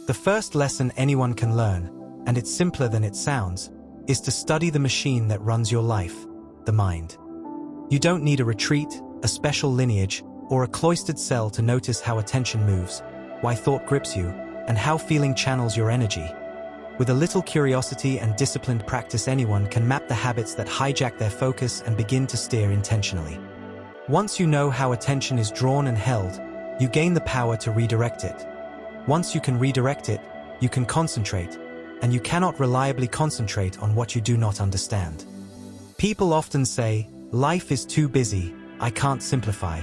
The first lesson anyone can learn, and it's simpler than it sounds, is to study the machine that runs your life, the mind. You don't need a retreat, a special lineage, or a cloistered cell to notice how attention moves, why thought grips you, and how feeling channels your energy. With a little curiosity and disciplined practice, anyone can map the habits that hijack their focus and begin to steer intentionally. Once you know how attention is drawn and held, you gain the power to redirect it. Once you can redirect it, you can concentrate, and you cannot reliably concentrate on what you do not understand. People often say, "Life is too busy, I can't simplify,"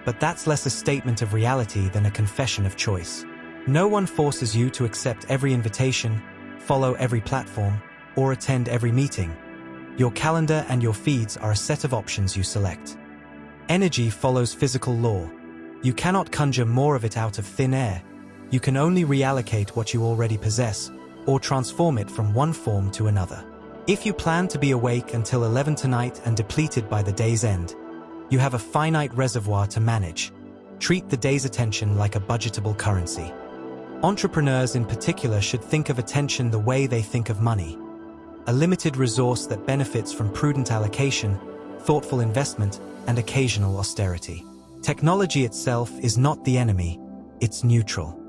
but that's less a statement of reality than a confession of choice. No one forces you to accept every invitation, follow every platform, or attend every meeting. Your calendar and your feeds are a set of options you select. Energy follows physical law. You cannot conjure more of it out of thin air. You can only reallocate what you already possess, or transform it from one form to another. If you plan to be awake until 11 tonight and depleted by the day's end, you have a finite reservoir to manage. Treat the day's attention like a budgetable currency. Entrepreneurs in particular should think of attention the way they think of money. A limited resource that benefits from prudent allocation, thoughtful investment, and occasional austerity. Technology itself is not the enemy, it's neutral.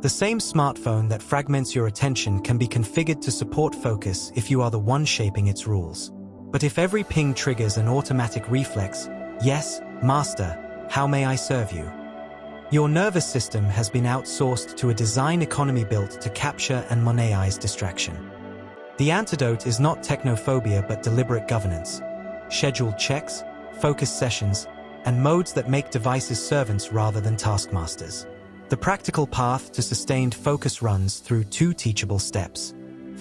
The same smartphone that fragments your attention can be configured to support focus if you are the one shaping its rules. But if every ping triggers an automatic reflex, "Yes, master, how may I serve you?" your nervous system has been outsourced to a design economy built to capture and monetize distraction. The antidote is not technophobia but deliberate governance, scheduled checks, focus sessions, and modes that make devices servants rather than taskmasters. The practical path to sustained focus runs through two teachable steps.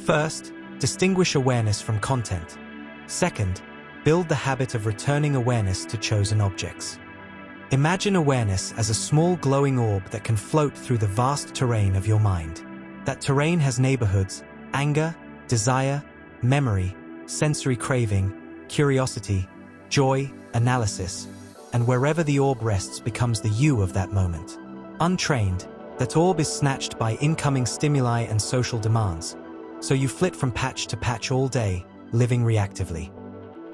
First, distinguish awareness from content. Second, build the habit of returning awareness to chosen objects. Imagine awareness as a small glowing orb that can float through the vast terrain of your mind. That terrain has neighborhoods: anger, desire, memory, sensory craving, curiosity, joy, analysis, and wherever the orb rests becomes the you of that moment. Untrained, that orb is snatched by incoming stimuli and social demands, so you flit from patch to patch all day, living reactively.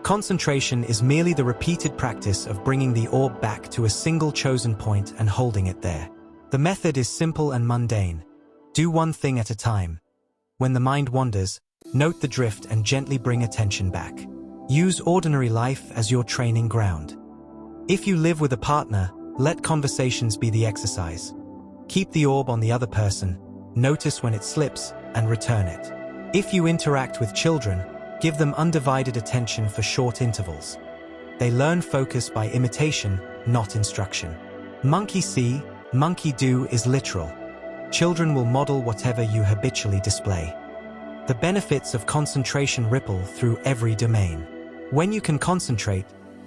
Concentration is merely the repeated practice of bringing the orb back to a single chosen point and holding it there. The method is simple and mundane. Do one thing at a time. When the mind wanders, note the drift and gently bring attention back. Use ordinary life as your training ground. If you live with a partner, let conversations be the exercise. Keep the orb on the other person, notice when it slips, and return it. If you interact with children, give them undivided attention for short intervals. They learn focus by imitation, not instruction. Monkey see, monkey do is literal. Children will model whatever you habitually display. The benefits of concentration ripple through every domain. When you can concentrate,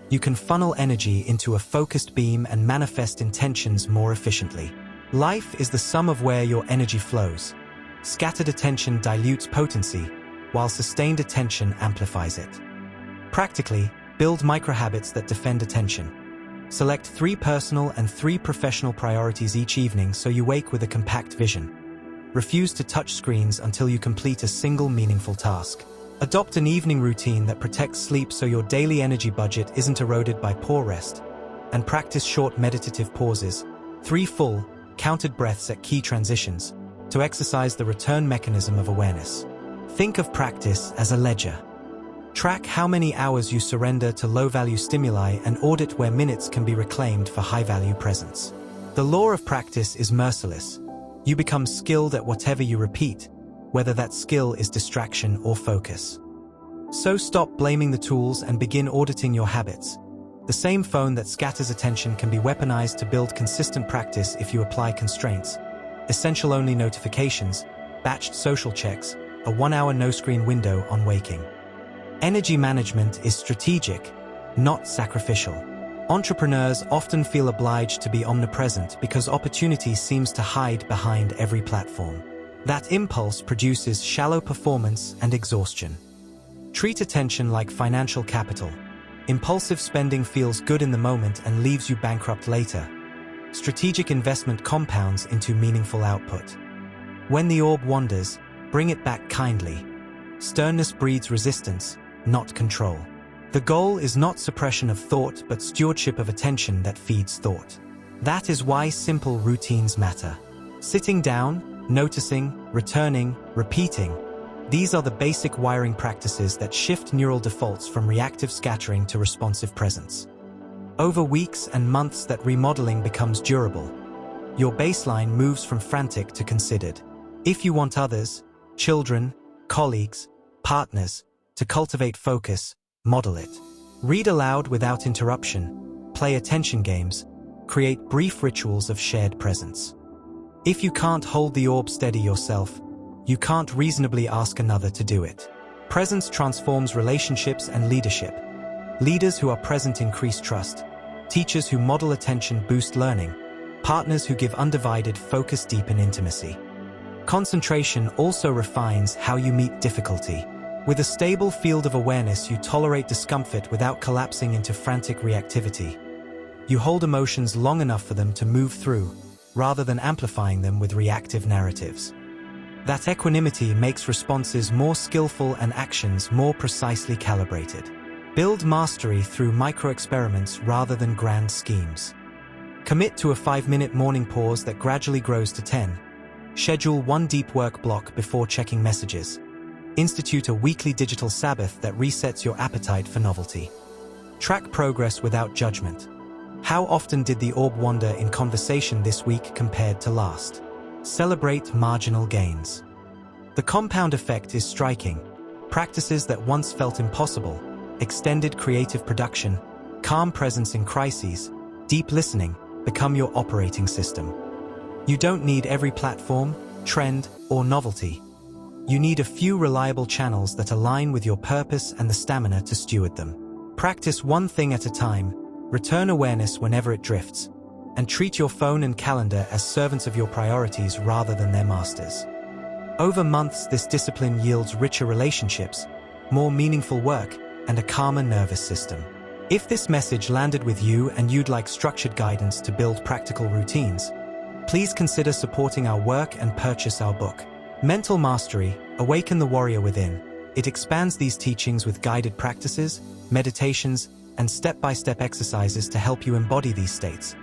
you can funnel energy into a focused beam and manifest intentions more efficiently. Life is the sum of where your energy flows. Scattered attention dilutes potency, while sustained attention amplifies it. Practically, build microhabits that defend attention. Select 3 personal and 3 professional priorities each evening so you wake with a compact vision. Refuse to touch screens until you complete a single meaningful task. Adopt an evening routine that protects sleep so your daily energy budget isn't eroded by poor rest. And practice short meditative pauses, 3 full, counted breaths at key transitions, to exercise the return mechanism of awareness. Think of practice as a ledger. Track how many hours you surrender to low-value stimuli and audit where minutes can be reclaimed for high-value presence. The law of practice is merciless. You become skilled at whatever you repeat, whether that skill is distraction or focus. So stop blaming the tools and begin auditing your habits. The same phone that scatters attention can be weaponized to build consistent practice if you apply constraints. Essential-only notifications, batched social checks, a 1-hour no-screen window on waking. Energy management is strategic, not sacrificial. Entrepreneurs often feel obliged to be omnipresent because opportunity seems to hide behind every platform. That impulse produces shallow performance and exhaustion. Treat attention like financial capital. Impulsive spending feels good in the moment and leaves you bankrupt later. Strategic investment compounds into meaningful output. When the orb wanders, bring it back kindly. Sternness breeds resistance, not control. The goal is not suppression of thought, but stewardship of attention that feeds thought. That is why simple routines matter. Sitting down, noticing, returning, repeating. These are the basic wiring practices that shift neural defaults from reactive scattering to responsive presence. Over weeks and months that remodeling becomes durable. Your baseline moves from frantic to considered. If you want others, children, colleagues, partners, to cultivate focus, model it. Read aloud without interruption, play attention games, create brief rituals of shared presence. If you can't hold the orb steady yourself, you can't reasonably ask another to do it. Presence transforms relationships and leadership. Leaders who are present increase trust. Teachers who model attention boost learning. Partners who give undivided focus deepen intimacy. Concentration also refines how you meet difficulty. With a stable field of awareness, you tolerate discomfort without collapsing into frantic reactivity. You hold emotions long enough for them to move through, rather than amplifying them with reactive narratives. That equanimity makes responses more skillful and actions more precisely calibrated. Build mastery through micro-experiments rather than grand schemes. Commit to a 5-minute morning pause that gradually grows to 10. Schedule one deep work block before checking messages. Institute a weekly digital Sabbath that resets your appetite for novelty. Track progress without judgment. How often did the orb wander in conversation this week compared to last? Celebrate marginal gains. The compound effect is striking. Practices that once felt impossible, extended creative production, calm presence in crises, deep listening, become your operating system. You don't need every platform, trend, or novelty. You need a few reliable channels that align with your purpose and the stamina to steward them. Practice one thing at a time, return awareness whenever it drifts, and treat your phone and calendar as servants of your priorities rather than their masters. Over months, this discipline yields richer relationships, more meaningful work, and a calmer nervous system. If this message landed with you and you'd like structured guidance to build practical routines, please consider supporting our work and purchase our book, Mental Mastery, Awaken the Warrior Within. It expands these teachings with guided practices, meditations, and step-by-step exercises to help you embody these states.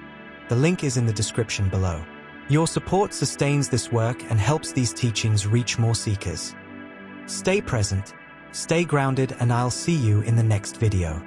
The link is in the description below. Your support sustains this work and helps these teachings reach more seekers. Stay present, stay grounded, and I'll see you in the next video.